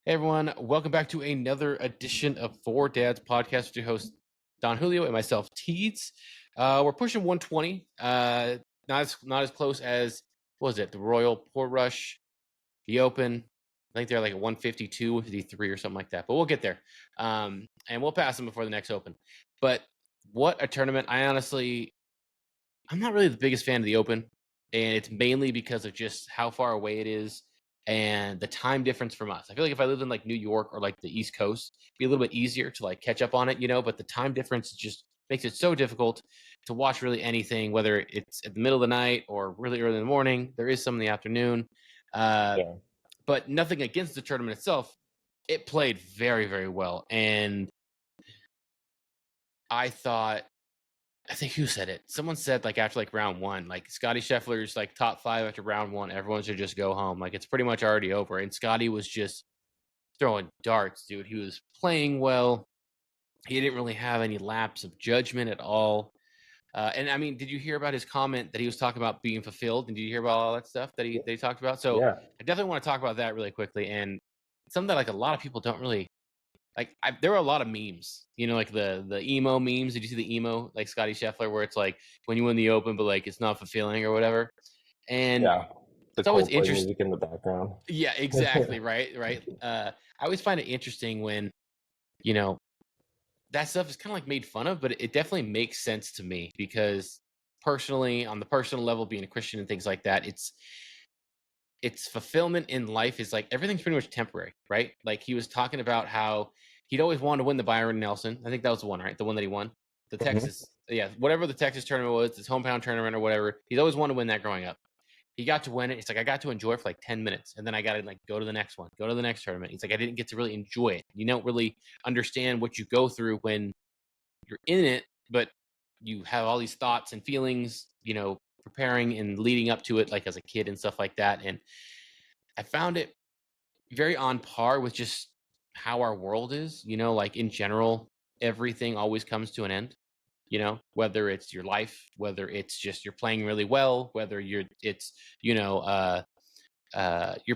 Hey everyone, welcome back to another edition of Four Dads Podcast with your host Don Julio and myself, Teeds. We're pushing 120. Not as close as what was it, the Royal Port Rush, the Open. I think they're like at 152, 153 or something like that. But we'll get there. And we'll pass them before the next Open. But what a tournament. I'm not really the biggest fan of the Open, and it's mainly because of just how far away it is and the time difference from us. I feel like if I lived in like New York or like the East Coast, it'd be a little bit easier to like catch up on it, but the time difference just makes it so difficult to watch really anything, whether it's at the middle of the night or really early in the morning. There is some in the afternoon. Yeah. But nothing against the tournament itself. It played very, very well. And I think who said it? Someone said like after like round one, like Scottie Scheffler's like top five after round one, everyone should just go home. Like it's pretty much already over. And Scottie was just throwing darts, dude. He was playing well. He didn't really have any lapse of judgment at all. And I mean, did you hear about his comment that he was talking about being fulfilled? And did you hear about all that stuff that he talked about? So Yeah. I definitely want to talk about that really quickly. And something that like a lot of people don't really like. There were a lot of memes, like the emo memes. Did you see the emo like Scottie Scheffler where it's like when you win the Open, but like it's not fulfilling or whatever? And Yeah. The it's always Coldplay interesting. music in the background. Yeah, exactly. Right. I always find it interesting when you know that stuff is kind of like made fun of, but it definitely makes sense to me because personally, on the personal level, being a Christian and things like that, it's fulfillment in life is like everything's pretty much temporary, right? Like he was talking about how he'd always wanted to win the Byron Nelson. I think that was the one, right? The one that he won, the Mhm. Texas, yeah, whatever the Texas tournament was, his hometown tournament or whatever. He's always wanted to win that growing up. He got to win it. It's like I got to enjoy it for like 10 minutes, and then I got to like go to the next one, go to the next tournament. He's like I didn't get to really enjoy it. You don't really understand what you go through when you're in it, but you have all these thoughts and feelings, preparing and leading up to it, like as a kid and stuff like that. And I found it very on par with just how our world is, like in general, everything always comes to an end, whether it's your life, whether it's just you're playing really well, whether you're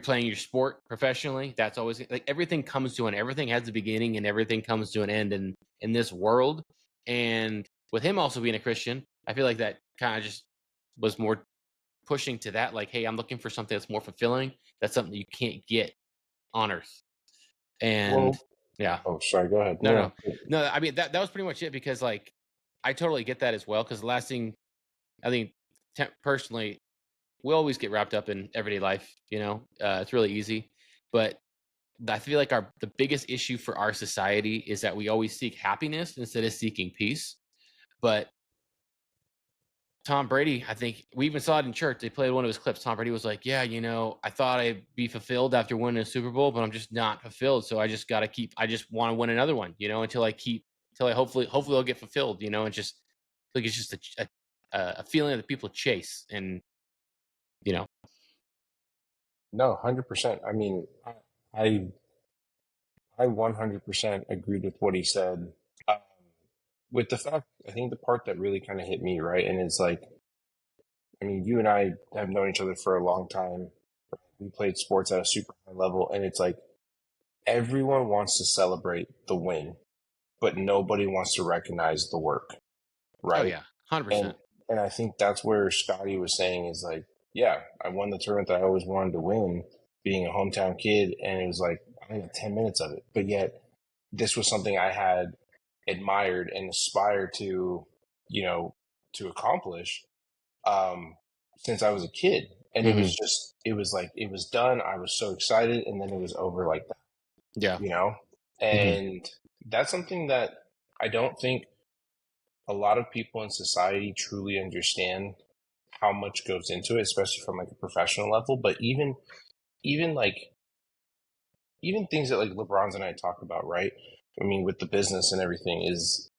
playing your sport professionally. That's always like everything comes to an everything has a beginning and everything comes to an end in this world. And with him also being a Christian, I feel like that kind of just was more pushing to that, like, hey, I'm looking for something that's more fulfilling. That's something that you can't get on Earth. And Well, yeah, oh, sorry. Go ahead. no, No. no. I mean that was pretty much it because like I totally get that as well. Because the last thing I think personally, we always get wrapped up in everyday life. It's really easy, but I feel like the biggest issue for our society is that we always seek happiness instead of seeking peace. But Tom Brady, I think we even saw it in church. They played one of his clips. Tom Brady was like, "Yeah, I thought I'd be fulfilled after winning a Super Bowl, but I'm just not fulfilled. So I just got to keep. I just want to win another one, until I hopefully I'll get fulfilled. And just like it's just a feeling that people chase, and you know, No, 100%. I mean, I I 100% agreed with what he said. Um, with the fact, I think the part that really kind of hit me, right? And it's like, I mean, you and I have known each other for a long time. We played sports at a super high level, and it's like everyone wants to celebrate the win, but nobody wants to recognize the work, oh right? yeah, 100%. And and I think that's where Scotty was saying is like, yeah, I won the tournament that I always wanted to win, being a hometown kid, and it was like I only got 10 minutes of it, but yet this was something I had admired and aspired to, you know, to accomplish um, since I was a kid, and Hmm. it was like it was done. I was so excited, and then it was over like that, Yeah. you know, Hmm. and that's something that I don't think a lot of people in society truly understand how much goes into it, especially from like a professional level. But even like even things that like LeBron's and I talk about, right? I mean, with the business and everything, is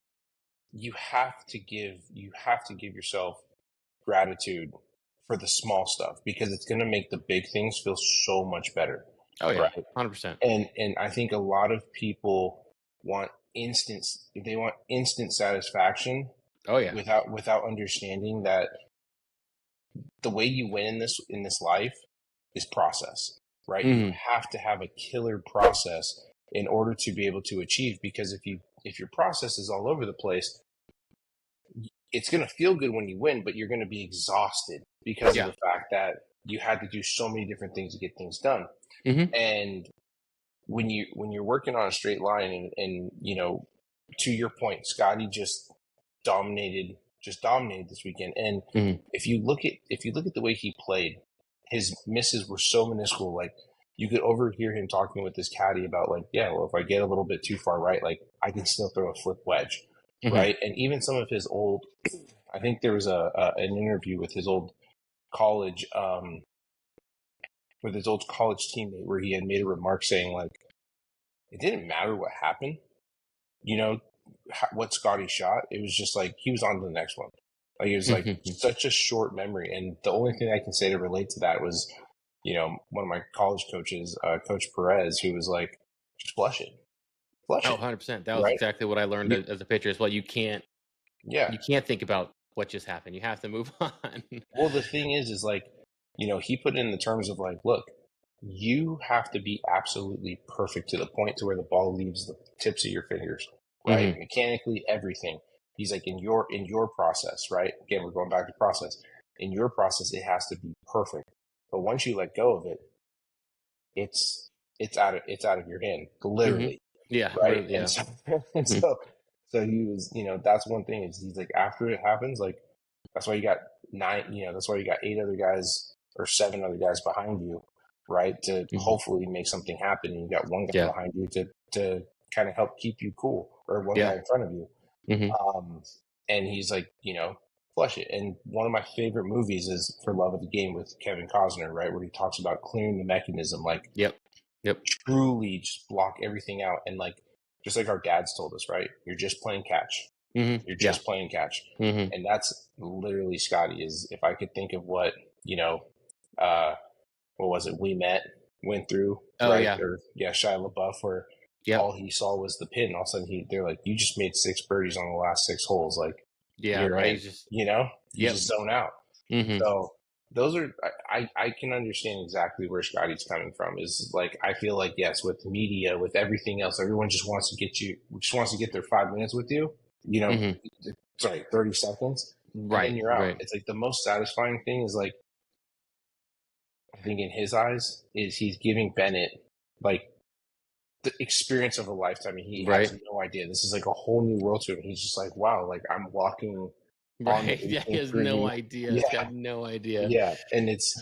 you have to give yourself gratitude for the small stuff because it's going to make the big things feel so much better, Oh yeah, right? 100%. And I think a lot of people want instant satisfaction Oh yeah. without understanding that the way you win in this life is process. right? You Mm-hmm. have to have a killer process in order to be able to achieve, because if your process is all over the place, it's going to feel good when you win, but you're going to be exhausted because of Yeah. the fact that you had to do so many different things to get things done. Mm-hmm. And when you're working on a straight line, and to your point, Scotty dominated this weekend. And Mm-hmm. if you look at the way he played, his misses were so minuscule. Like, you could overhear him talking with his caddy about, like, yeah, well, if I get a little bit too far right, like, I can still throw a flip wedge, Mm-hmm. right? And even some of his old, I think there was an interview with his old college teammate where he had made a remark saying, like, it didn't matter what happened, you know, what Scotty shot. It was just like he was on to the next one. Like, it was like Mm-hmm. such a short memory. And the only thing I can say to relate to that was, one of my college coaches, Coach Perez, who was like, just flush Oh, it, 100%. That was right? exactly what I learned You, as a pitcher as well. yeah. You can't think about what just happened. You have to move on. Well, the thing is like, he put it in the terms of like, look, you have to be absolutely perfect to the point to where the ball leaves the tips of your fingers, right? Mm-hmm. Mechanically, everything. He's like, in your process, right? Again, we're going back to process. In your process, it has to be perfect. But once you let go of it, it's it's out of your hand, Mm-hmm. literally, Yeah. right? Literally, And yeah. so and so so he was, that's one thing, is he's like, after it happens, like, that's why you got that's why you got 8 other guys or 7 other guys behind you, right? To Mm-hmm. hopefully make something happen. And you got one guy Yeah. behind you to kind of help keep you cool, or one guy Yeah. in front of you. Mm-hmm. Um, and he's like, flush it. And one of my favorite movies is For Love of the Game with Kevin Costner, right? Where he talks about clearing the mechanism, like, Yep. Yep. truly just block everything out. And like, just like our dads told us, right? You're just playing catch. Mm-hmm. You're Yeah. just playing catch. Mm-hmm. And that's literally Scotty. Is, if I could think of what, uh, what was it? We Met went through, Oh, right? yeah. Or, yeah, Shia LaBeouf, where Yep. all he saw was the pin. All of a sudden they're like, you just made 6 birdies on the last 6 holes. Like, Yeah. you're Right. in, It's just, you yep. just zone out. Mm-hmm. So those are, I can understand exactly where Scotty's coming from. Is like, I feel like, yes, with media, with everything else, everyone just wants to get their 5 minutes with you, Mm-hmm. sorry, 30 seconds, and then Right. you're out. Right. It's like the most satisfying thing is, like, I think in his eyes, is he's giving Bennett, like, the experience of a lifetime. I mean, he has Right. no idea. This is like a whole new world to him. He's just like, wow, like, I'm walking on the Right. Yeah. He 18th has no green. idea. He's Yeah, got no idea. yeah, and it's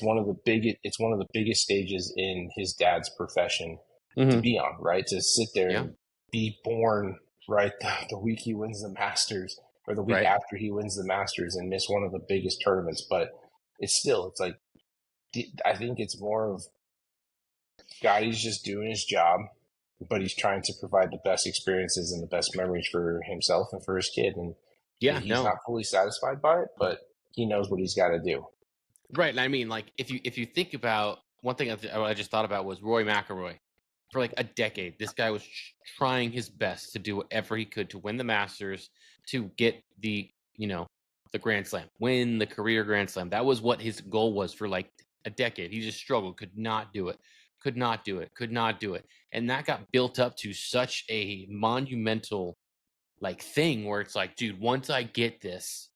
one of the biggest stages in his dad's profession to Mm-hmm. be on, right? To sit there Yeah. and be born, right, the week he wins the Masters, or the week Right. after he wins the Masters, and miss one of the biggest tournaments. But it's like, I think it's more of, Scotty's just doing his job, but he's trying to provide the best experiences and the best memories for himself and for his kid. And Yeah. he's No. not fully satisfied by it, but he knows what he's got to do. Right. And I mean, like, if you think about one thing I just thought about was Roy McIlroy. For like a decade, this guy was trying his best to do whatever he could to win the Masters, to get the Grand Slam, win the career Grand Slam. That was what his goal was for like a decade. He just struggled, could not do it, could not do it, could not do it. And that got built up to such a monumental like thing where it's like, dude, once I get this,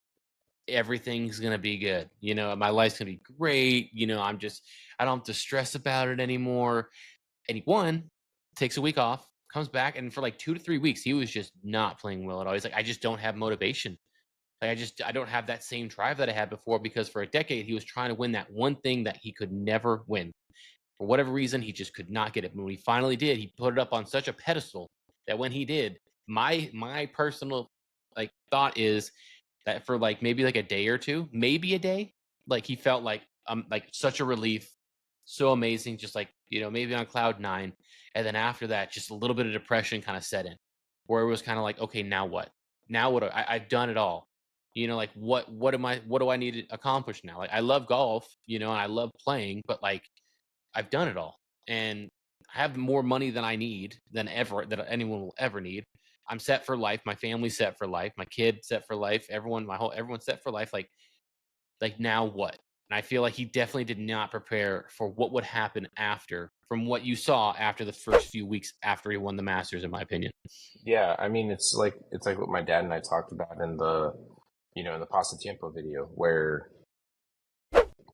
everything's gonna be good. My life's gonna be great. I don't have to stress about it anymore. And he won, takes a week off, comes back, and for like 2 to 3 weeks, he was just not playing well at all. He's like, I just don't have motivation. Like, I don't have that same drive that I had before, because for a decade he was trying to win that one thing that he could never win. For whatever reason, he just could not get it. But when he finally did, he put it up on such a pedestal that when he did, my personal like thought is that for like maybe like a day or two, maybe a day, like he felt like such a relief, so amazing, just like maybe on cloud 9. And then after that, just a little bit of depression kind of set in, where it was kind of like, okay, now what? Now what? I've done it all. Like what do I need to accomplish now? Like, I love golf, and I love playing, but like I've done it all, and I have more money than I need, that anyone will ever need. I'm set for life. My family's set for life. My kid set for life. Everyone's set for life. Like now what? And I feel like he definitely did not prepare for what would happen after, from what you saw after the first few weeks after he won the Masters, in my opinion. Yeah, I mean, it's like what my dad and I talked about in the in the Pasta Tiempo video, where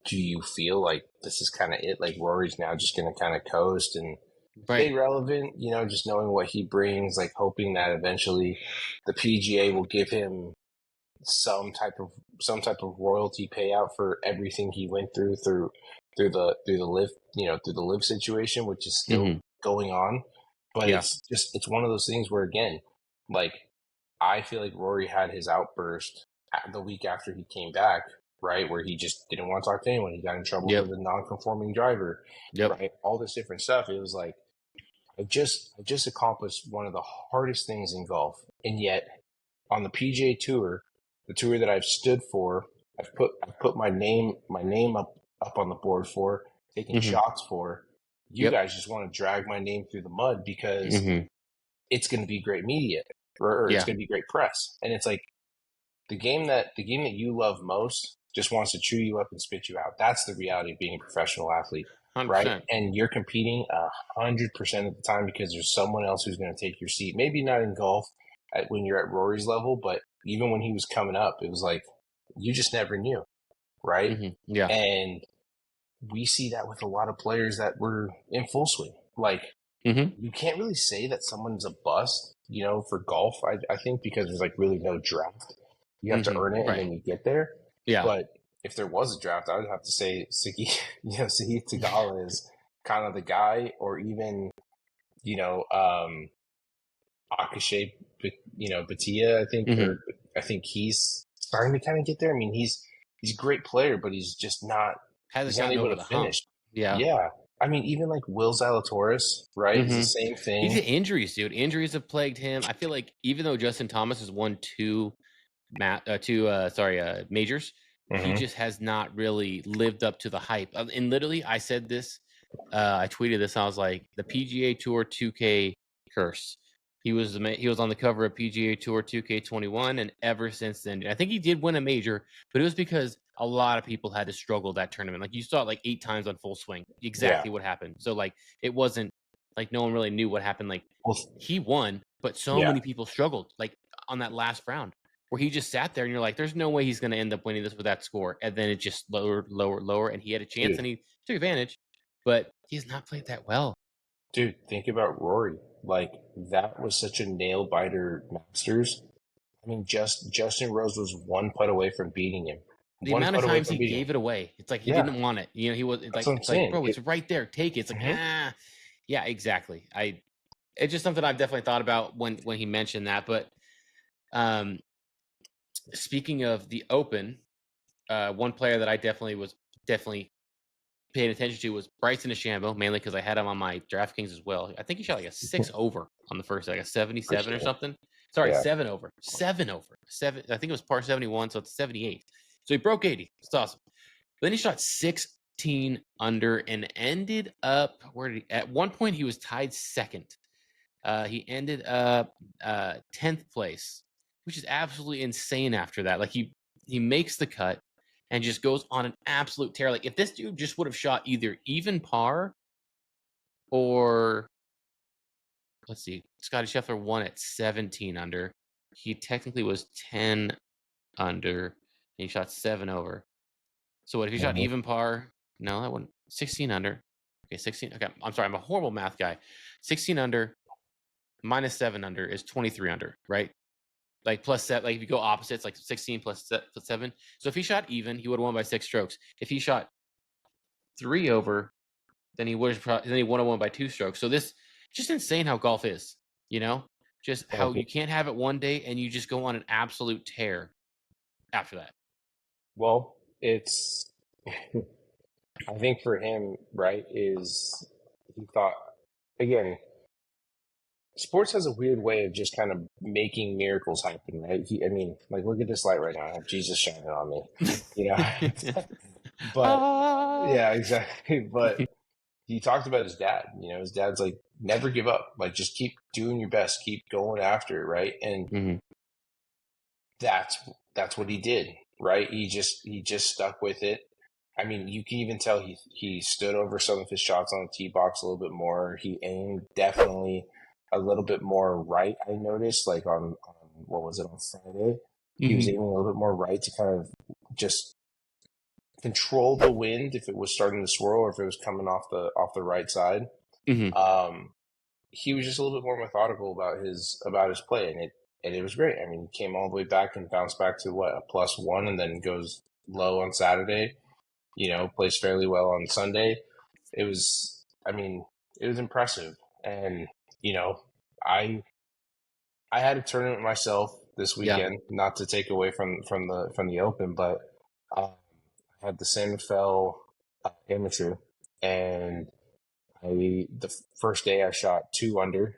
do you feel like this is kind of it? Like Rory's now just going to kind of coast and stay Right. relevant, just knowing what he brings, like hoping that eventually the PGA will give him some type of royalty payout for everything he went through the live through the live situation, which is still Mm-hmm. going on. But Yeah. it's one of those things where, again, like, I feel like Rory had his outburst the week after he came back, right, where he just didn't want to talk to anyone. He got in trouble for Yep. the non-conforming driver, Yep. right, all this different stuff. It was like, I just accomplished one of the hardest things in golf, and yet on the PGA Tour, the tour that I've stood for, I've put my name up on the board for, taking Mm-hmm. shots for. You Yep. guys just want to drag my name through the mud because Mm-hmm. it's going to be great media, or it's Yeah. going to be great press, and it's like the game that you love most just wants to chew you up and spit you out. That's the reality of being a professional athlete, right? 100%. And you're competing 100% of the time because there's someone else who's going to take your seat. Maybe not in golf when you're at Rory's level, but even when he was coming up, it was like you just never knew, right? Mm-hmm. Yeah. And we see that with a lot of players that were in full swing. Like, Mm-hmm. you can't really say that someone's a bust, for golf, I think, because there's like really no draft. You have to Mm-hmm. earn it and Right. then you get there. Yeah. But if there was a draft, I would have to say Sahith Theegala is kind of the guy, or even, Akshay, Bhatia, I think, Mm-hmm. or I think he's starting to kind of get there. I mean, he's a great player, but Hasn't he's not gotten able over to the hump. finish. Yeah. Yeah. I mean, even like Will Zalatoris, right, is the Mm-hmm. same He's thing. got injuries, dude. Injuries have plagued him. I feel like even though Justin Thomas has won majors, he Mm-hmm. just has not really lived up to the hype. And literally, I said this, I tweeted this. I was like, the PGA Tour 2K curse. He was on the cover of PGA Tour 2K21, and ever since then, I think he did win a major, but it was because a lot of people had to struggle that tournament. Like you saw it like 8 times on Full Swing, Yeah. exactly what happened. So like it wasn't like no one really knew what happened. Like Well, he won, but so yeah, many people struggled. Like on that last round, where he just sat there, and you're like, "There's no way he's going to end up winning this with that score." And then it just lower, and he had a chance, dude, and he took advantage. But he's not played that well. think about Rory. Like, that was such a nail biter Masters. I mean, Justin Rose was one putt away from beating him. The One amount of putt away times from he beating him. gave it away, it's like he Yeah, didn't want it. He was it's that's like what I'm it's like, saying. bro, it's right there. Take it. It's like Mhm. yeah, exactly. It's just something I've definitely thought about when he mentioned that. But um, speaking of the Open, one player that I definitely paying attention to was Bryson DeChambeau, mainly because I had him on my DraftKings as well. I think he shot like a 6 over on the first, like a 77 or Appreciate it. something. Sorry, Yeah. 7 over. 7 over. 7. I think it was par 71, so it's 78. So he broke 80. It's awesome. Then he shot 16 under and ended up at one point he was tied second. He ended up 10th place, which is absolutely insane after that. Like he makes the cut and just goes on an absolute tear. Like if this dude just would have shot either even par or let's see, Scottie Scheffler won at 17 under. He technically was 10 under and he shot 7 over. So what if he shot Mhm. even par? No, that wouldn't 16 under. Okay, 16. Okay, I'm sorry, I'm a horrible math guy. 16 under minus 7 under is 23 under, right? Like plus 7, like if you go opposites, like 16 plus 7. So if he shot even, he would have won by 6 strokes. If he shot 3 over, then he would have then he would have won by 2 strokes. So this just insane how golf is, you know? Just how you can't have it one day and you just go on an absolute tear after that. Well, it's, I think for him, right, is he thought, again, sports has a weird way of just kind of making miracles happen, right? I mean, like, look at this light right now. I have Jesus shining on me, you know? But, Ah. yeah, exactly. But he talked about his dad. His dad's like, never give up. Like, just keep doing your best, keep going after it, right? And Mhm. that's what he did, right? He just stuck with it. I mean, you can even tell he stood over some of his shots on the tee box a little bit more. He aimed definitely a little bit more right. I noticed, like on what was it, on Friday, he was Mm-hmm. aiming a little bit more right to kind of just control the wind if it was starting to swirl or if it was coming off the right side. Mm-hmm. Um, he was just a little bit more methodical about his play, and it was great. I mean, he came all the way back and bounced back to what, a +1, and then goes low on Saturday. Plays fairly well on Sunday. It was, I mean, it was impressive, and you know, I I had a tournament myself this Yeah. weekend, not to take away from the Open, but I had the San Rafael Amateur, and the first day I shot 2 under,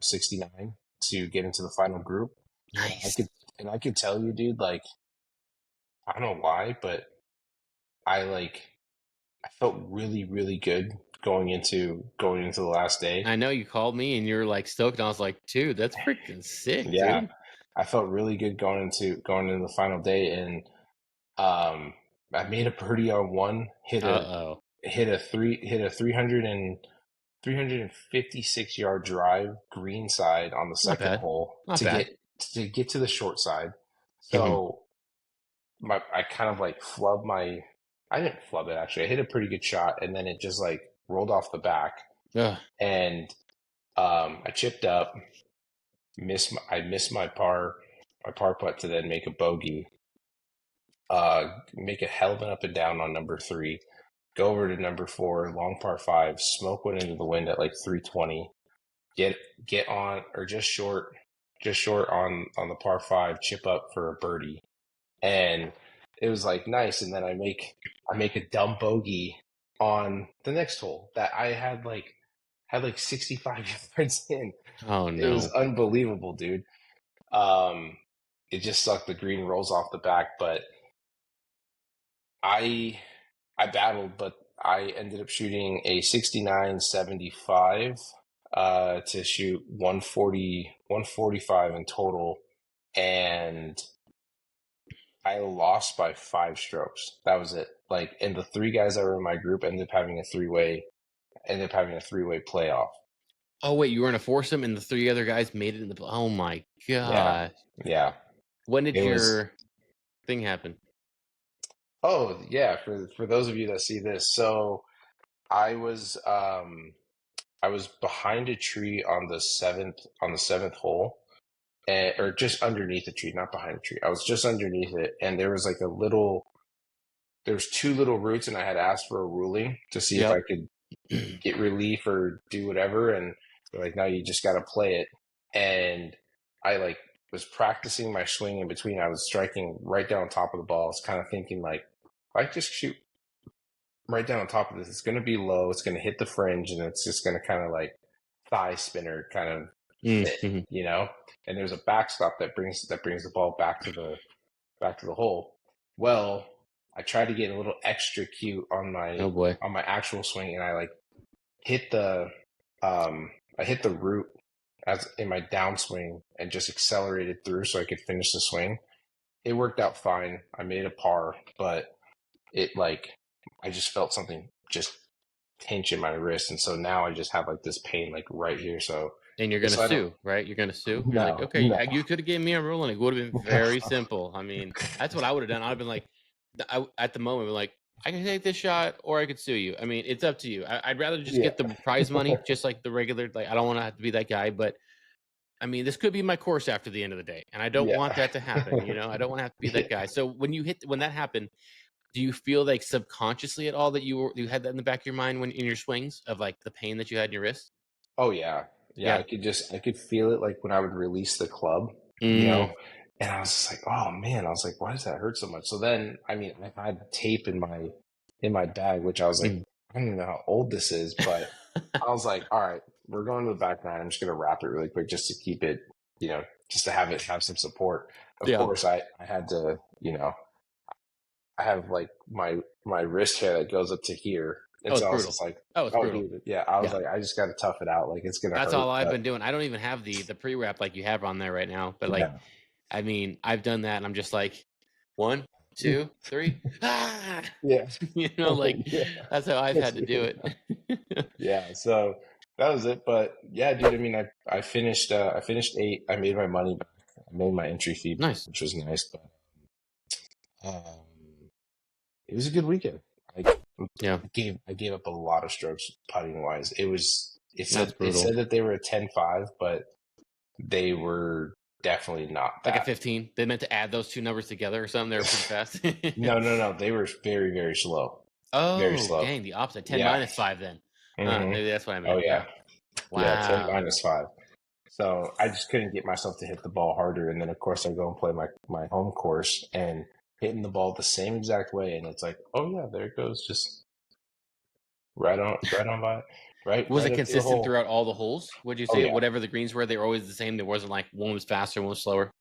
69 to get into the final group. And I Nice. could and I could tell you, dude, like I don't know why, but I I felt really, really good going into the last day. I know you called me and you're like stoked. And I was like, dude, that's freaking sick, Yeah, dude. I felt really good going into the final day, and I made a birdie on one, Uh-oh. hit a 356-yard drive greenside on the Not second bad. hole Not to bad. get to the short side. Mm-hmm. So I kind of like flubbed my I didn't flub it actually. I hit a pretty good shot, and then it just like rolled off the back, Ugh. and I chipped up, I missed my par putt to then make a bogey, make a hell of an up and down on number three, go over to number four, long par 5, smoke one into the wind at like 320, get get on or just short on the par 5, chip up for a birdie, and it was like nice. And then I make a dumb bogey on the next hole that I had like 65 yards in. Oh It was no. unbelievable, dude. Um, it just sucked. The green rolls off the back, but I I battled, but I ended up shooting a 69-75 to shoot 145 in total, and I lost by 5 strokes. That was it. Like, and the three guys that were in my group ended up having a three-way playoff. Oh wait, you were in a foursome and the three other guys made it in the. Oh my Yeah, god. yeah. When did It was. your thing happen? Oh, yeah. For those of you that see this, so I was I was behind a tree on the seventh hole, or just underneath the tree, not behind the tree. I was just underneath it, and there was like there's two little roots, and I had asked for a ruling to see if I Yep. could get relief or do whatever, and they're like, no, you just got to play it. And I like was practicing my swing in between. I was striking right down on top of the ball. I was kind of thinking like, if I just shoot right down on top of this, it's going to be low, it's going to hit the fringe, and it's just going to kind of like thigh spinner kind of fit, Mm-hmm. you know. And there's a backstop that brings the ball back to the hole. Well, I tried to get a little extra cute on Oh my boy. on my actual swing, and I like hit the I hit the root as in my downswing and just accelerated through so I could finish the swing. It worked out fine. I made a par, but it like I just felt something just pinch in my wrist, and so now I just have like this pain like right here. So And you're gonna just I don't. sue, right? You're gonna sue. You're like, No, okay, no. you could have given me a ruling. It would have been very simple. I mean, that's what I would have done. I'd have been like, at the moment, like, I can take this shot, or I could sue you. I mean, it's up to you. I'd rather just Yeah, get the prize money, just like the regular. Like, I don't want to have to be that guy, but I mean, this could be my course after the end of the day, and I don't want yeah. that to happen. I don't want to have to be Yeah. that guy. So when that happened, do you feel like subconsciously at all that you had that in the back of your mind when in your swings of like the pain that you had in your wrist? Oh yeah, yeah. Yeah. I could feel it like when I would release the club, you know, Mm, and I was just like, oh man, I was like, why does that hurt so much? So then, I mean, I had tape in my bag, which I was like, mm. I don't even know how old this is, but I was like, all right, we're going to the back nine. I'm just gonna wrap it really quick just to keep it, just to have some support. Of Yeah. course, I had to, I have like my wrist hair that goes up to here. Oh, And it's so I was brutal. just like, Oh, it's oh, brutal. dude, yeah. I was Yeah. like, I just got to tough it out. Like, it's going to That's hurt. all I've But been doing. I don't even have the pre-wrap like you have on there right now. But like, yeah. I mean, I've done that and I'm just like, 1, 2, 3. Ah! Yeah. Like Yeah. that's how I've had to do it. Yeah. So that was it. But yeah, dude, I mean, I finished 8. I made my money back. I made my entry fee back, Nice. which was nice. But um, it was a good weekend. Yeah, I gave up a lot of strokes putting wise. that's It brutal. said that they were a 10-5, but they were definitely not Like a that. 15. They meant to add those two numbers together or something. They were pretty fast. No. They were very, very slow. Very Oh, slow. dang, the opposite. 10 Yeah. minus 5 then. hmm Maybe that's what I Oh meant. yeah. Yeah. Yeah. 10 Wow. minus 5. So I just couldn't get myself to hit the ball harder. And then of course I go and play my home course and hitting the ball the same exact way. And it's like, oh yeah, there it goes. Just right on by, Was right it up to the consistent hole. throughout all the holes? Would you Oh say yeah. whatever the greens were, they were always the same? There wasn't like one was faster, one was slower.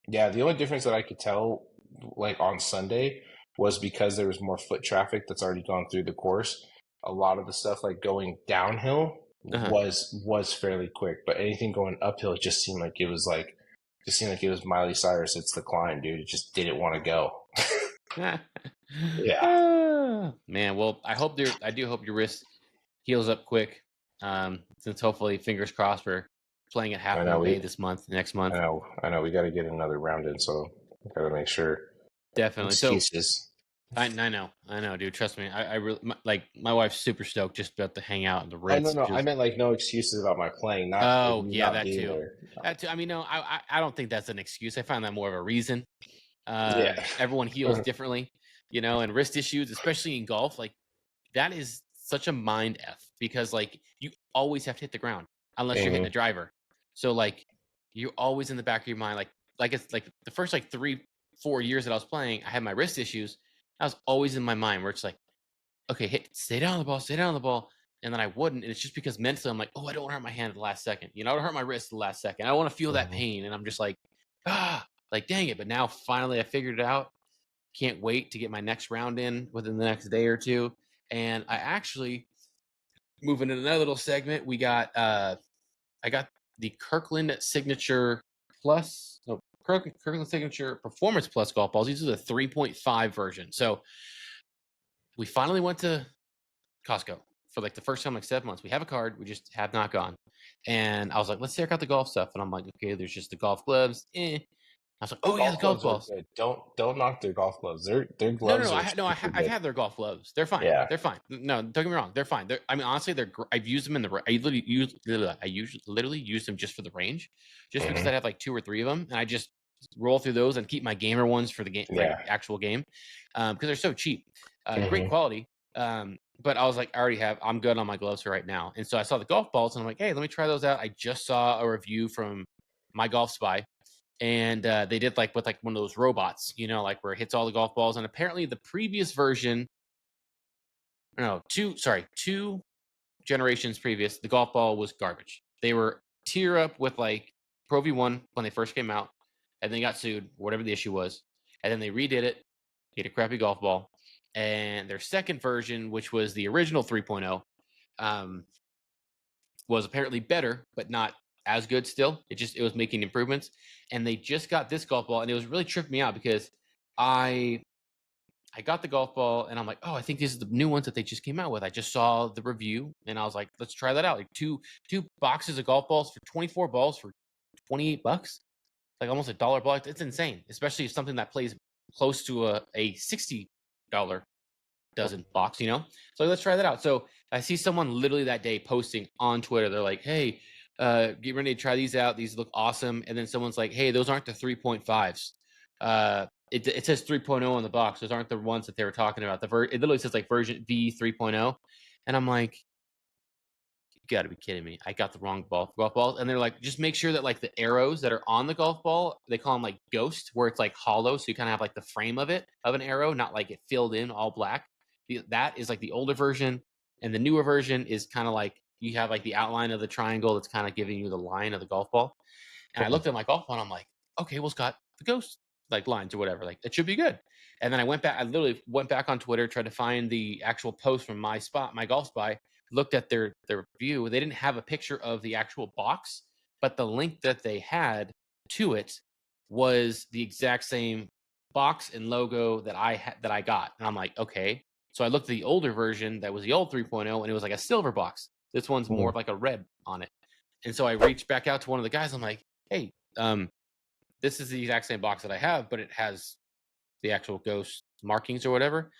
Yeah. The only difference that I could tell like on Sunday was because there was more foot traffic that's already gone through the course. A lot of the stuff like going downhill Uh-huh. was fairly quick, but anything going uphill it just seemed like it was Miley Cyrus. It's the climb, dude. It just didn't want to go. Yeah. Man, well, I do hope your wrist heals up quick. Since hopefully, fingers crossed, we're playing at Half I Moon know Bay next month. I know we got to get another round in, so we got to make sure. Definitely. So Excuses. I know, dude. Trust me. I really like my wife's super stoked just about to hang out in the Oh Ritz. no, I Just meant like no excuses about my playing, not like oh me yeah, not that being too. there. That too. I mean, no, I don't think that's an excuse. I find that more of a reason. Yeah. Everyone heals differently, and wrist issues, especially in golf, like that is such a mind f because like you always have to hit the ground unless you're hitting a hmm driver. So like you're always in the back of your mind, like it's like the first like 3-4 years that I was playing, I had my wrist issues. I was always in my mind where it's like, okay, stay down on the ball, stay down on the ball. And then I wouldn't. And it's just because mentally I'm like, oh, I don't want to hurt my hand at the last second. I don't hurt my wrist at the last second. I don't want to feel that hmm pain. And I'm just like, dang it. But now finally I figured it out. Can't wait to get my next round in within the next day or two. And I actually moving in another little segment. I got the Kirkland Signature Plus, no, Kirkland Signature Performance Plus golf balls. These are the 3.5 version. So we finally went to Costco for like the first time in like 7 months. We have a card, we just have not gone. And I was like, let's check out the golf stuff. And I'm like, okay, there's just the golf gloves. I was like, The oh yeah, the golf golf gloves are balls. good. Don't knock their golf gloves. Their No, no, gloves no. are super I've good. had their golf gloves. They're fine. Yeah. They're fine. No, don't get me wrong. They're fine. I mean, honestly, I've used them in the. I literally use them just for the range, just because I hmm have like 2 or 3 of them, and I just roll through those and keep my gamer ones for the game, like Yeah. actual game, because they're so cheap, great hmm quality. But I was like, I'm good on my gloves for right now, and so I saw the golf balls, and I'm like, hey, let me try those out. I just saw a review from My Golf Spy, and they did like with like one of those robots, like where it hits all the golf balls. And apparently, the previous version, no, two generations previous, the golf ball was garbage. They were tear up with like Pro V1 when they first came out, and they got sued, whatever the issue was, and then they redid it, made a crappy golf ball, and their second version, which was the original 3.0, was apparently better, but not as good still. It was making improvements. And they just got this golf ball, and it was really tripped me out because I got the golf ball and I'm like, oh, I think these are the new ones that they just came out with. I just saw the review and I was like, let's try that out. Like two boxes of golf balls for 24 balls for $28, like almost $1 ball. It's insane, especially if something that plays close to a $60 dozen box, So let's try that out. So I see someone literally that day posting on Twitter. They're like, hey, get ready to try these out. These look awesome. And then someone's like, hey, those aren't the 3.5s. It says 3.0 on the box. Those aren't the ones that they were talking about. It literally says like version V 3.0. And I'm like, you gotta be kidding me. I got the wrong golf balls. And they're like, just make sure that like the arrows that are on the golf ball, they call them like ghost, where it's like hollow. So you kind of have like the frame of an arrow, not like it filled in all black. That is like the older version. And the newer version is kind of like you have like the outline of the triangle that's kind of giving you the line of the golf ball. And I looked at my golf ball and I'm like, okay, well, it's got the ghost like lines or whatever. Like it should be good. And then I literally went back on Twitter, tried to find the actual post from my golf spy, looked at their review. They didn't have a picture of the actual box, but the link that they had to it was the exact same box and logo that I got, and I'm like, okay. So I looked at the older version that was the old 3.0, and it was like a silver box. This one's more of like a red on it. And so I reached back out to one of the guys. I'm like, hey, this is the exact same box that I have, but it has the actual ghost markings or whatever.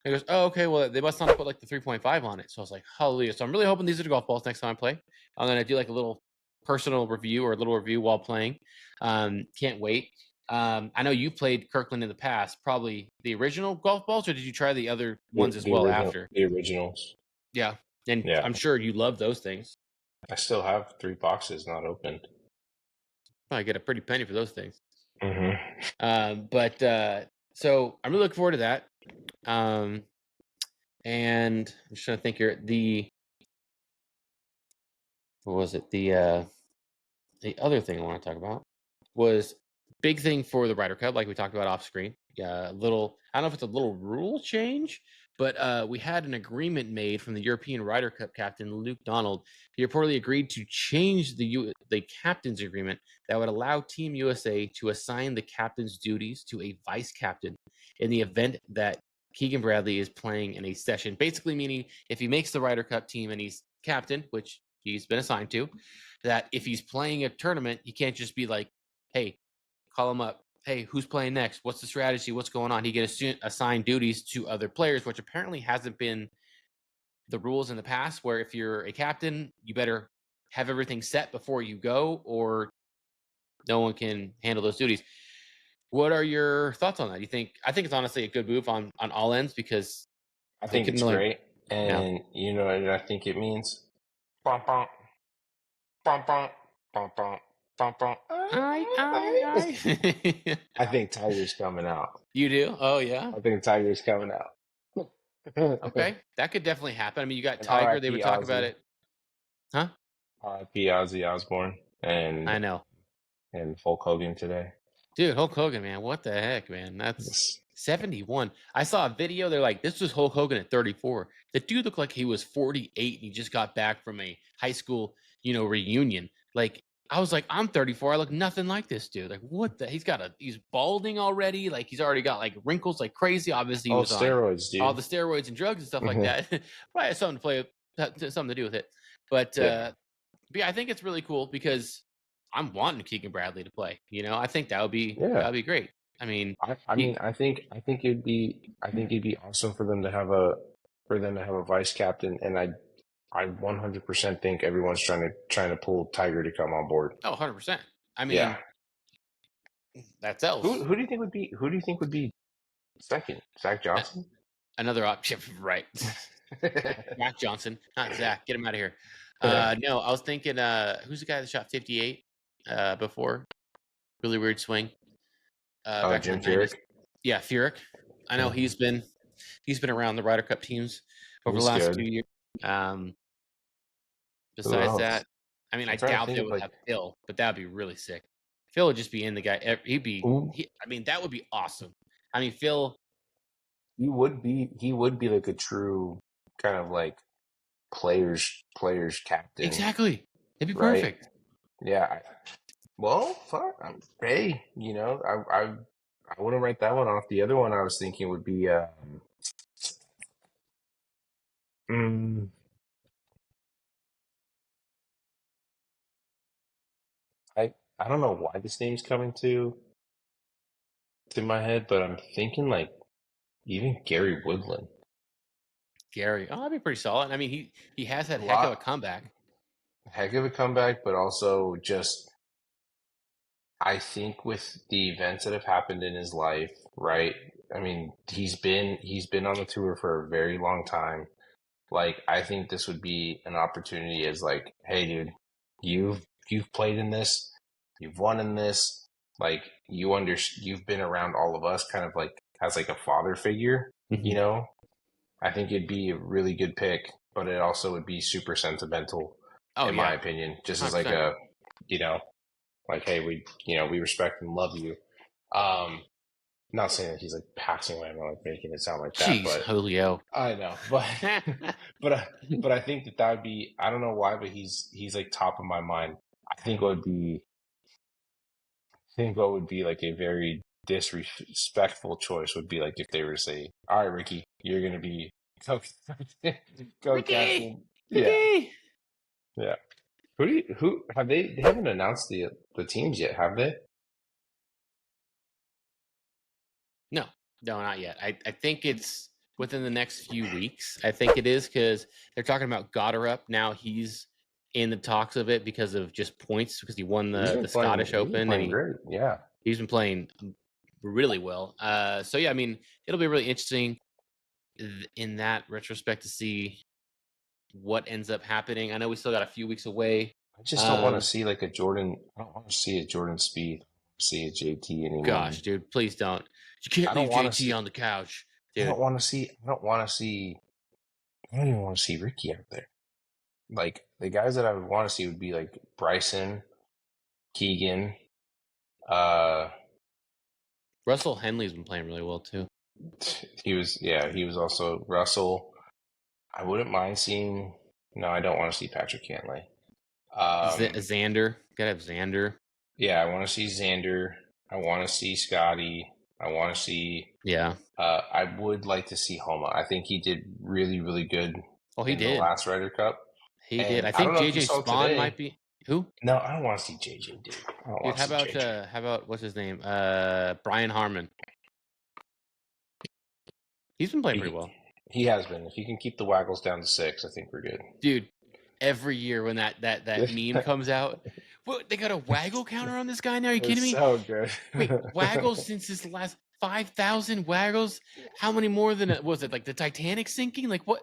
He goes, oh, okay, well, they must not have put like the 3.5 on it. So I was like, hallelujah. So I'm really hoping these are the golf balls next time I play. And then I do like a little personal review or a little review while playing. Can't wait. I know you played Kirkland in the past, probably the original golf balls, or did you try the other ones as well after? The originals. Yeah. And Yeah. I'm sure you love those things. I still have 3 boxes not opened. I get a pretty penny for those things. Mm-hmm. So I'm really looking forward to that. And I'm just trying to think here. What was it? The other thing I want to talk about was big thing for the Ryder Cup, like we talked about off screen. Yeah, I don't know if it's a little rule change, but we had an agreement made from the European Ryder Cup captain Luke Donald. He reportedly agreed to change the captain's agreement that would allow Team USA to assign the captain's duties to a vice captain in the event that Keegan Bradley is playing in a session. Basically, meaning if he makes the Ryder Cup team and he's captain, which he's been assigned to, that if he's playing a tournament, he can't just be like, hey, call him up. Hey, who's playing next? What's the strategy? What's going on? He gets assigned duties to other players, which apparently hasn't been the rules in the past, where if you're a captain, you better have everything set before you go, or no one can handle those duties. What are your thoughts on that? I think it's honestly a good move on all ends, because I think it's great. And yeah. you know what I think it means? Bum, bum, bum, bum, bum, bum, bum, bum. I I think Tiger's coming out. You do? Oh yeah. I think Tiger's coming out. Okay, that could definitely happen. I mean, you got And Tiger. They would R.I.P. talk about Ozzy. it, huh? R.I.P. Ozzy Osbourne I know, and Hulk Hogan today. dude. Hulk Hogan, man, what the heck, man? That's 71. I saw a video. They're like, this was Hulk Hogan at 34. The dude looked like he was 48, and he just got back from a high school, reunion. Like, I was like, I'm 34. I look nothing like this dude. Like, what the? He's balding already. Like, he's already got like wrinkles like crazy. Obviously, he Oh, was on steroids, dude. all the steroids and drugs and stuff like that. Probably has something to something to do with it. But yeah, I think it's really cool because I'm wanting Keegan Bradley to play. I think that would be great. I mean, I think it'd be awesome for them to have a vice captain, and I 100% think everyone's trying to pull Tiger to come on board. Oh, 100%. I mean, that sells. Who do you think would be second? Zach Johnson? Another option, right? Zach Johnson, not Zach. Get him out of here. No, I was thinking, who's the guy that shot 58 before? Really weird swing. Back Jim in the 90s. Furyk. Yeah, Furyk. I know he's been around the Ryder Cup teams over the last few years. Besides that, I mean, I doubt they would have Phil, but that would be really sick. Phil would just be in the guy. I mean, that would be awesome. I mean, Phil. He would be like a true kind of like players captain. Exactly. It'd be perfect. Yeah. Well, fuck. Hey, I wouldn't write that one off. The other one I was thinking would be I don't know why this name's coming to my head, but I'm thinking like even Gary Woodland. Gary, that'd be pretty solid. I mean, he has had heck of a comeback. Heck of a comeback, but also just I think with the events that have happened in his life, right? I mean, he's been on the tour for a very long time. Like, I think this would be an opportunity as like, hey, dude, you've played in this, you've won in this, like you've been around all of us, kind of like as like a father figure, I think it'd be a really good pick, but it also would be super sentimental, in my opinion, just 100%. As like a, like, hey, we respect and love you. Not saying that he's like passing away. I'm not like making it sound like that. Jeez, but Julio. I know, but but I think that would be. I don't know why, but he's like top of my mind. I think what would be like a very disrespectful choice would be like if they were to say, "All right, Ricky, you're going to be Ricky, co-captain." Yeah, Ricky. yeah. Who have they? They haven't announced the teams yet, have they? No, not yet. I think it's within the next few weeks. I think it is because they're talking about Goddard. Now he's in the talks of it because of just points because he won the Scottish He's been Open and playing great. Yeah. he's been playing really well. So yeah, I mean it'll be really interesting in that retrospect to see what ends up happening. I know we still got a few weeks away. I just don't want to see like a Jordan. I don't want to see a Jordan Speed. See a JT anymore. Gosh, dude, please don't. You can't I don't leave want to JT see. on the couch, I dude. don't want to see. I don't want to see. I don't even want to see Ricky out there. Like the guys that I would want to see would be like Bryson, Keegan. Uh, Russell Henley's been playing really well too. he was also Russell. I wouldn't mind seeing. No, I don't want to see Patrick Cantlay. Xander, gotta have Xander. Yeah, I want to see Xander. I want to see Scottie. I want to see. Yeah. I would like to see Homa. I think he did really, really good Oh, he in the did. last Ryder Cup. He did. And I I don't think know if you JJ saw Spawn today. might be who? No, I don't want to see JJ, dude. I don't Dude, want to see JJ. how about what's his name? Brian Harmon. He's been playing pretty well. He has been. If he can keep the Waggles down to 6, I think we're good. Dude, every year when that meme comes out, what, they got a waggle counter on this guy now? Are you kidding me? So good. Wait, waggles since this last 5,000 waggles? How many more than was it like the Titanic sinking? Like what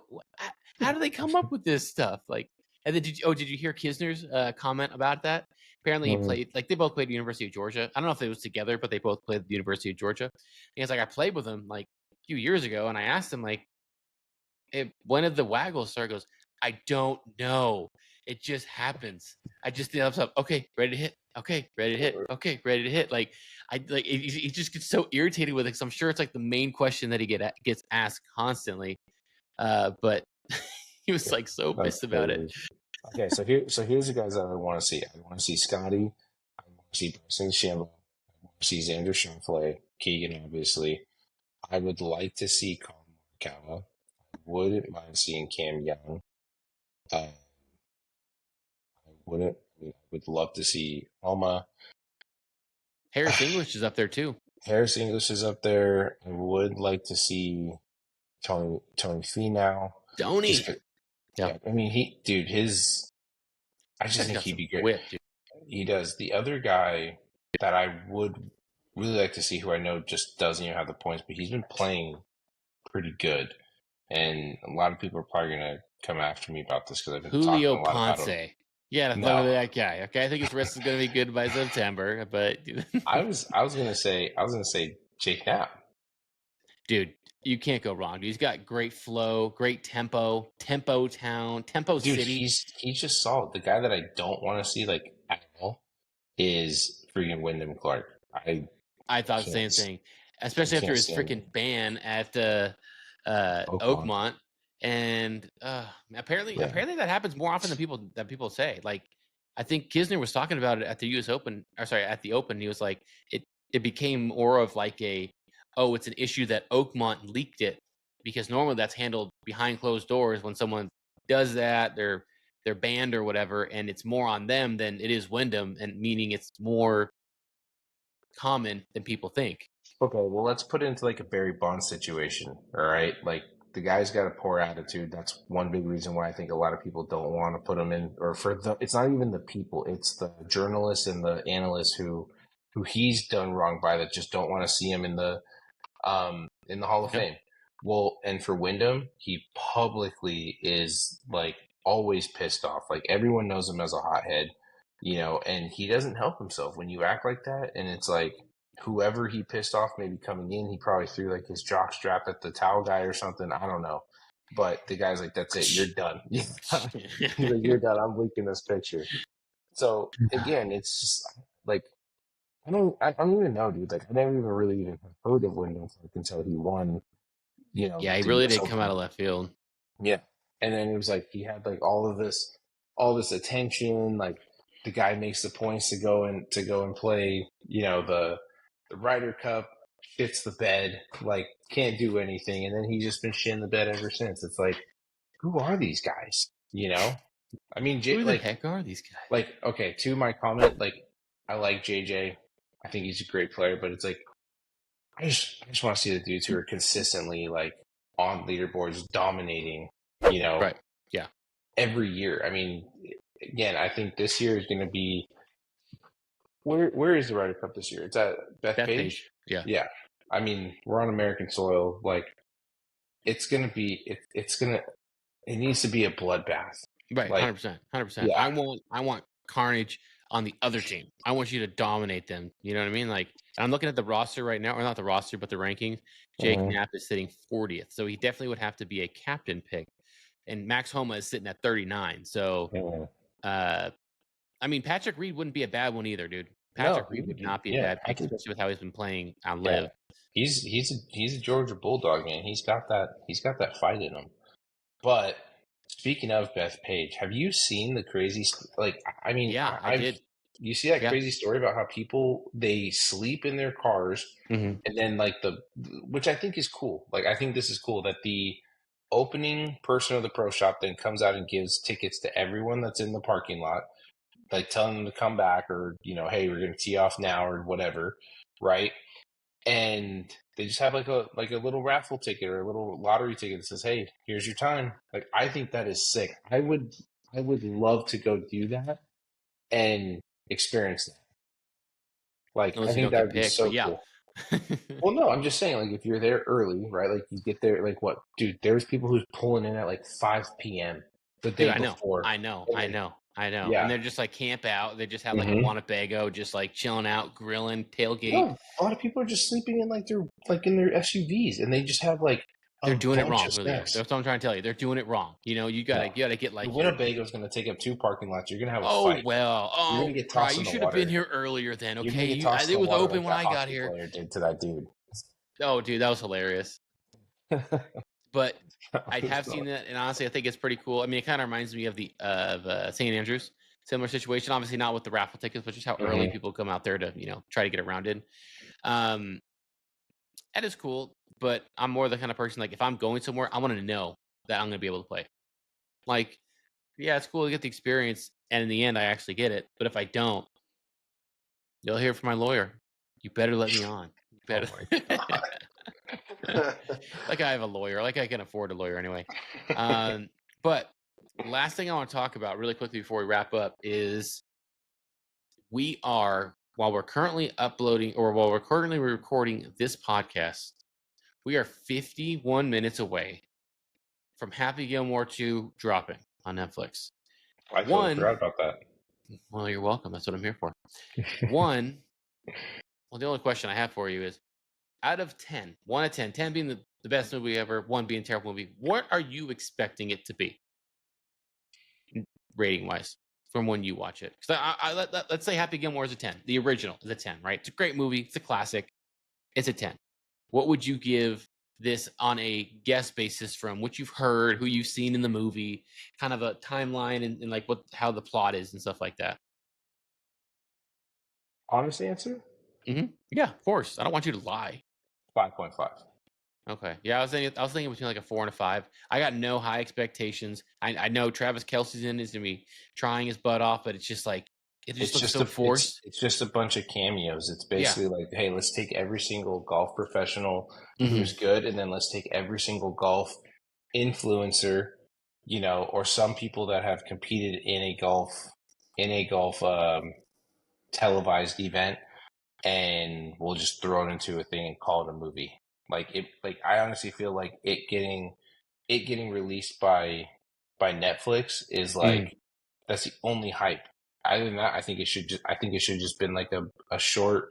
how do they come up with this stuff? Like, and then did you hear Kisner's comment about that? Apparently he played they both played at the University of Georgia. I don't know if they was together, but they both played at the University of Georgia. And he's like, I played with him like a few years ago, and I asked him like, when did the waggles start? Goes, I don't know. It just happens. I just did up. Okay, ready to hit. Okay, ready to hit. Okay, ready to hit. Like he just gets so irritated with it because I'm sure it's like the main question that he gets asked constantly. But he was like so pissed about it. Okay, so here's the guys that I want to see. I want to see Scottie. I want to see Bryson Shambo. I want to see Xander Schauffele. Keegan, obviously. I would like to see Colin Morikawa. I wouldn't mind seeing Cam Young. I would love to see Homa. Harris English is up there too. Harris English is up there. I would like to see Tony Finau. Tony. Yeah, I mean I just think he'd be great. Whip, he does. The other guy that I would really like to see, who I know just doesn't even have the points, but he's been playing pretty good. And a lot of people are probably going to come after me about this because I've been Julio talking a lot Ponce. about him. Yeah, no. That guy. Okay, I think his wrist is going to be good by September. But I was going to say Jake Knapp. Dude, you can't go wrong. He's got great flow, great tempo, tempo city. He's just solid. The guy that I don't want to see like at all is freaking Wyndham Clark. I thought the same thing, especially after his freaking ban at Oakmont. And apparently that happens more often than people say. Like, I think Kisner was talking about it at the U.S. Open, at the Open. He was like, it became more of like it's an issue that Oakmont leaked it, because normally that's handled behind closed doors. When someone does that, they're banned or whatever, and it's more on them than it is Wyndham, and meaning it's more common than people think. Okay, well, let's put it into like a Barry Bonds situation. All right, like the guy's got a poor attitude. That's one big reason why I think a lot of people don't want to put him in, it's not even the people, it's the journalists and the analysts who he's done wrong by, that just don't want to see him in the Hall of Fame. Well, and for Wyndham, he publicly is like always pissed off. Like everyone knows him as a hothead, and he doesn't help himself when you act like that. And it's like, whoever he pissed off maybe coming in, he probably threw like his jock strap at the towel guy or something. I don't know. But the guy's like, that's it. You're done. He's like, you're done. I'm leaking this picture. So again, it's just like, I don't even know, dude. Like, I never even really even heard of Wyndham Clark until he won, Yeah, he really did come out of left field. Yeah. And then it was like, he had like all this attention. Like, the guy makes the points to go and play, the Ryder Cup shits the bed, like can't do anything, and then he's just been shitting the bed ever since. It's like, who are these guys? You know? I mean, Who the heck are these guys? like okay, to my comment, like I like JJ. I think he's a great player, but it's like I just want to see the dudes who are consistently like on leaderboards dominating, you know, Right. Yeah. every year. I mean, again, I think this year is going to be where is the Ryder Cup this year? It's at Bethpage. Bethpage. Yeah. Yeah. I mean, we're on American soil. Like, it's going to be, it needs to be a bloodbath. Right. Like, 100%. 100%. yeah. I want carnage on the other team. I want you to dominate them. You know what I mean? Like, I'm looking at the roster right now, or not the roster, but the rankings. Jake Mhm. Knapp is sitting 40th, so he definitely would have to be a captain pick. And Max Homa is sitting at 39. So, Mhm. I mean, Patrick Reed wouldn't be a bad one either, dude. No, Patrick Reed would not be a yeah, bad pick, especially with how he's been playing on yeah. Live. He's a Georgia Bulldog, man. He's got that fight in him. But speaking of Beth Page, have you seen the crazy like I mean Yeah, I I've did. you see that Yeah. crazy story about how people they sleep in their cars Mm-hmm. and then like the which I think is cool. Like I think this is cool that the opening person of the pro shop then comes out and gives tickets to everyone that's in the parking lot, like telling them to come back or hey, we're going to tee off now or whatever, right? And they just have like a little raffle ticket or a little lottery ticket that says, "Hey, here's your time." Like I think that is sick. I would love to go do that and experience that. Like I Unless you think don't that get would be picked, but so yeah. cool. Well, no, I'm just saying like if you're there early, right? Like you get there like what, dude? There's people who's pulling in at like 5 p.m. the Dude, day before. And then, And yeah. they're just like camp out. They just have like a hmm Winnebago, just like chilling out, grilling, tailgate. No, a lot of people are just sleeping in like in their SUVs, and they just have like They're a doing it bunch wrong, of Julio. snacks. That's what I'm trying to tell you. They're doing it wrong. You No, gotta get the like your. Winnebago is going to take up 2 parking lots. You're going to have a Oh fight. well. You're Oh, going to get cry. tossed You in the should have been water. here earlier then. You're going to Okay, get tossed in it the was water open like when that I got hockey here. player did to that dude. Oh, dude, that was hilarious. But I It's have seen not- that, and honestly, I think it's pretty cool. I mean, it kind of reminds me of the St. Andrews, similar situation. Obviously, not with the raffle tickets, but just how early Mhm. people come out there to try to get around in. Um, that is cool, but I'm more the kind of person like if I'm going somewhere, I want to know that I'm going to be able to play. Like, yeah, it's cool to get the experience, and in the end, I actually get it. But if I don't, you'll hear from my lawyer. You better let me on. You Oh better. my god. Like I have a lawyer. Like I can afford a lawyer anyway. But last thing I want to talk about really quickly before we wrap up is while we're currently uploading or while we're currently recording this podcast, we are 51 minutes away from Happy Gilmore 2 dropping on Netflix. I totally One, forgot about that. well, you're welcome. That's what I'm here for. One, well, the only question I have for you is out of 10, 1 to 10, 10 being the best movie ever, 1 being a terrible movie, what are you expecting it to be rating wise from when you watch it? Because let's say Happy Gilmore is a 10. The original is a 10, right? It's a great movie. It's a classic. It's a 10. What would you give this on a guess basis from what you've heard, who you've seen in the movie, kind of a timeline and like how the plot is and stuff like that? Honest answer? Yeah, of course. I don't want you to lie. 5.5. Okay. Yeah, I was thinking between like a 4 and a 5. I got no high expectations. I know Travis Kelsey's in is gonna be trying his butt off, but it's just like it just looks so forced. It's just a bunch of cameos. It's Yeah. basically like, hey, let's take every single golf professional hmm who's good, and then let's take every single golf influencer, or some people that have competed in a golf televised event, and we'll just throw it into a thing and call it a movie. Like I honestly feel like it getting released by Netflix is like that's the only hype. Other than that, I think it should just been like a short,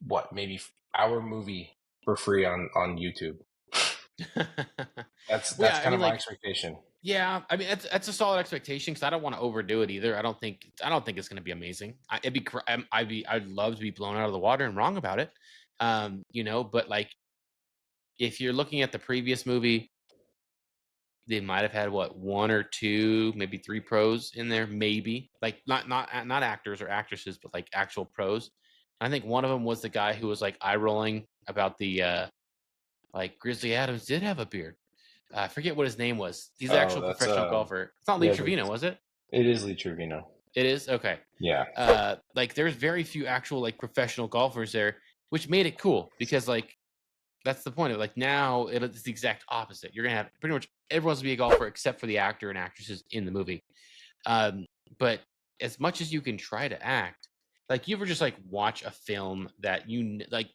what, maybe hour movie for free on YouTube. Well, That's yeah, I kind mean, of my like, expectation. yeah, I mean, that's a solid expectation because I don't want to overdo it either. I don't think it's going to be amazing. I'd love to be blown out of the water and wrong about it. But like, if you're looking at the previous movie, they might have had what, 1 or 2, maybe 3 pros in there, maybe like not actors or actresses, but like actual pros. I think one of them was the guy who was like eye rolling about the like Grizzly Adams did have a beard. I forget what his name was. He's an Oh, actual that's professional golfer. It's not Lee yeah, Trevino, was it? it is Lee Trevino. It is? Okay. Yeah, Like there's very few actual like professional golfers there, which made it cool because like that's the point of it. Like now it's the exact opposite. You're gonna have pretty much everyone's gonna be a golfer except for the actor and actresses in the movie. But as much as you can try to act, like you ever just like watch a film that like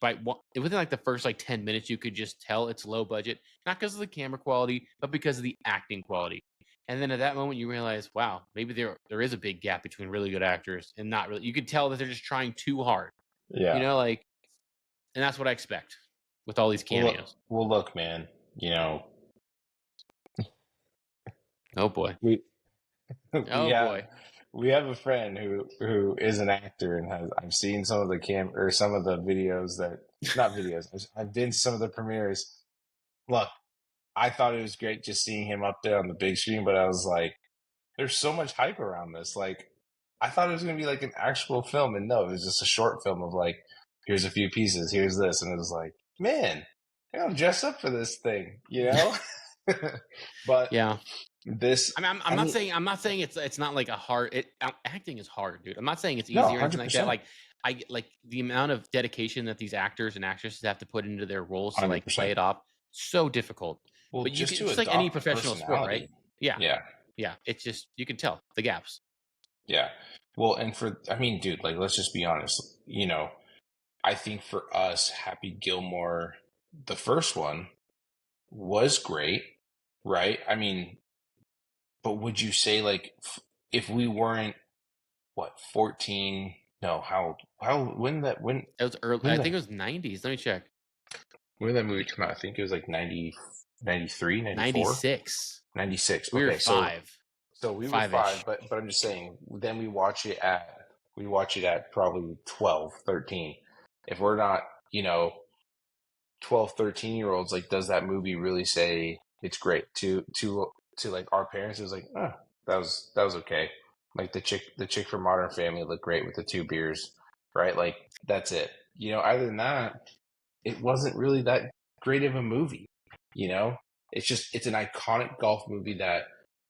within like the first like 10 minutes, you could just tell it's low budget, not because of the camera quality, but because of the acting quality. And then at that moment, you realize, wow, maybe there is a big gap between really good actors and not really. You could tell that they're just trying too hard, yeah. like, and that's what I expect with all these cameos. Well, look, man. Oh boy. We we Oh have boy. we have a friend who is an actor and I've seen some of the some of the videos that not videos. I've been to some of the premieres. Look, I thought it was great just seeing him up there on the big screen, but I was like, there's so much hype around this. Like, I thought it was going to be like an actual film, and no, it was just a short film of like, here's a few pieces, here's this, and it was like, man, I'm dressed up for this thing, But Yeah. this, I mean, I'm not saying it's not like a hard. Acting is hard, dude. I'm not saying it's easy no, or anything like that. 100%, Like I like the amount of dedication that these actors and actresses have to put into their roles to like play 100%. it off. So difficult. Well, But you just can to just like any adopt a professional sport, right? personality. Yeah, Yeah, yeah. It's just you can tell the gaps. yeah. Well, and I mean, dude, like, let's just be honest. I think for us, Happy Gilmore, the first one was great, right? I mean, but would you say like if we weren't 14? No, when It was early. when I think the it was '90s. Let me check. when did that movie come out? I think it was like 90, 93, 94, '96. 96. We were Okay, so five, we were five-ish. five, but I'm just saying. Then we watch it at probably 12, 13. If we're not, 12, 13 year olds, like, does that movie really say it's great to like our parents? It was like, oh, that was okay. Like the chick from Modern Family looked great with the two beers, right? Like that's it. Other than that, it wasn't really that great of a movie. You know, it's an iconic golf movie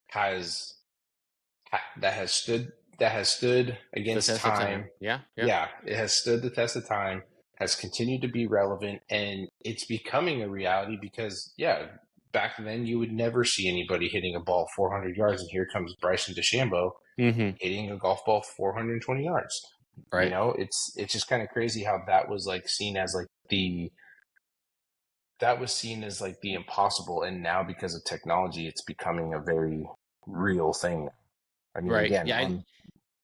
has that has stood The against test of time. time. Yeah, yeah. Yeah, it has stood the test of time, has continued to be relevant, and it's becoming a reality because, yeah, back then you would never see anybody hitting a ball 400 yards, and here comes Bryson DeChambeau hitting a golf ball 420 yards. Right. It's just kind of crazy how that was like seen as like the impossible, and now because of technology, it's becoming a very real thing. I mean, Right. again, Yeah.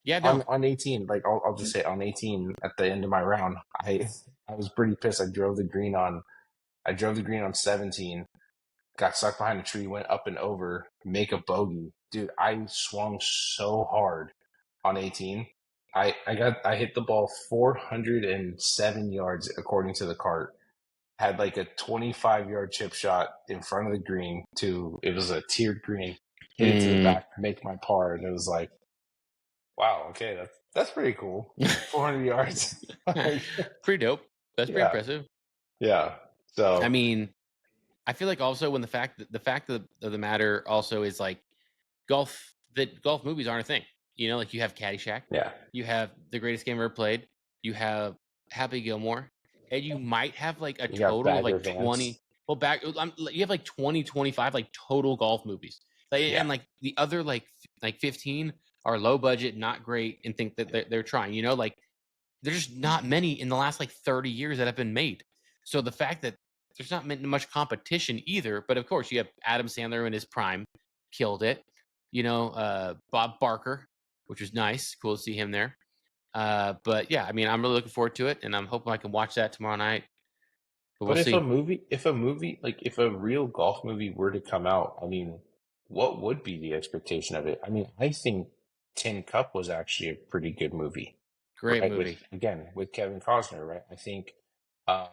Yeah. No. on 18, like I'll just say on 18 at the end of my round, I was pretty pissed. I drove the green on 17, got stuck behind a tree, went up and over, make a bogey. Dude, I swung so hard on 18. I hit the ball 407 yards according to the cart. Had like a 25-yard chip shot in front of the green it was a tiered green. Hit it to the back, make my par, and it was like, wow, okay, that's pretty cool. 400 yards. Pretty dope. That's pretty Yeah, impressive. yeah. So I mean, I feel like also when the fact of the matter also is like golf movies aren't a thing. Like you have Caddyshack, yeah, you have The Greatest Game Ever Played, you have Happy Gilmore, and you might have like a you got total of Bagger like Vance. 20. Well, you have like 20, 25 like total golf movies. Yeah, And like the other like 15 are low budget, not great, and think that they're trying. Like there's just not many in the last like 30 years that have been made. So the fact that there's not much competition either, but of course you have Adam Sandler in his prime, killed it. Bob Barker, which was nice, cool to see him there. But yeah, I mean, I'm really looking forward to it, and I'm hoping I can watch that tomorrow night. But we'll but see. if a real golf movie were to come out, I mean, what would be the expectation of it? I mean, I think Tin Cup was actually a pretty good movie, Great right? movie. With Kevin Costner, right? I think um,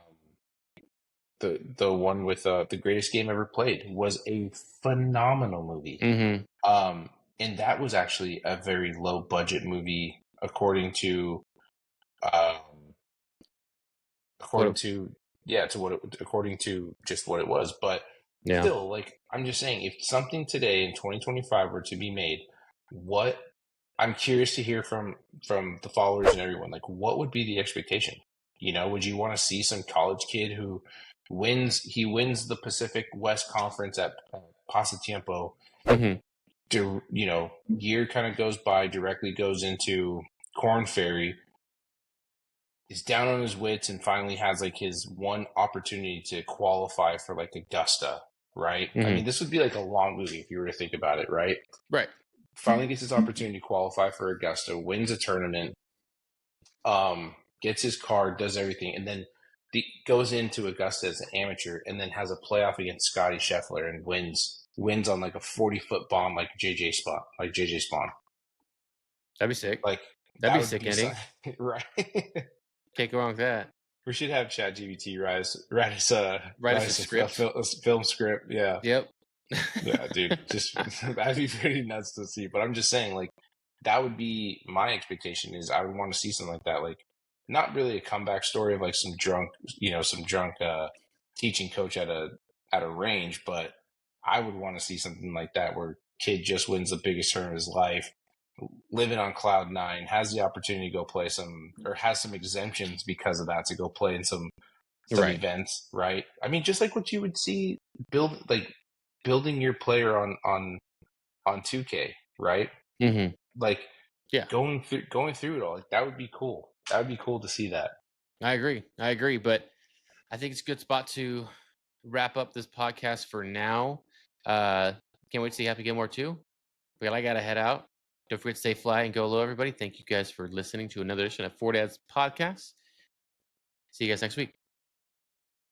the one with The Greatest Game Ever Played was a phenomenal movie. Mm-hmm. And that was actually a very low budget movie, according to um, according to according to just what it was. But Yeah. still, like, I'm just saying, if something today in 2025 were to be made, what I'm curious to hear from the followers and everyone, like, what would be the expectation? You know, would you want to see some college kid who wins the Pacific West Conference at Pasatiempo, Mm-hmm. you know, year kind of goes by, directly goes into Corn Ferry, is down on his wits, and finally has like his one opportunity to qualify for like Augusta, right? I Mm-hmm. mean, this would be like a long movie if you were to think about it, right? Right. Finally gets his opportunity to qualify for Augusta, wins a tournament, gets his card, does everything, and then goes into Augusta as an amateur, and then has a playoff against Scottie Scheffler and wins on like a 40-foot bomb like JJ Spawn. That'd be sick. Like, That'd that be would sick, be Andy. something, right? Can't go wrong with that. We should have ChatGPT write us Write us a script. a film script. Yeah, Yep. yeah, dude. Just that'd be pretty nuts to see. But I'm just saying, like, that would be my expectation. Is I would want to see something like that. Like, not really a comeback story of like some drunk teaching coach at a range, but I would want to see something like that where kid just wins the biggest tournament of his life, living on cloud nine, has the opportunity to go play some, or has some exemptions because of that to go play in some Right. events, right? I mean, just like what you would see building your player on 2K, right? Mm-hmm. Like, Yeah. going through it all, like, that would be cool. That would be cool to see that. I agree. But I think it's a good spot to wrap up this podcast for now. Can't wait to see Happy Gilmore 2. But I got to head out. Don't forget to stay fly and go low, everybody. Thank you guys for listening to another edition of Fore Dad's Podcast. See you guys next week.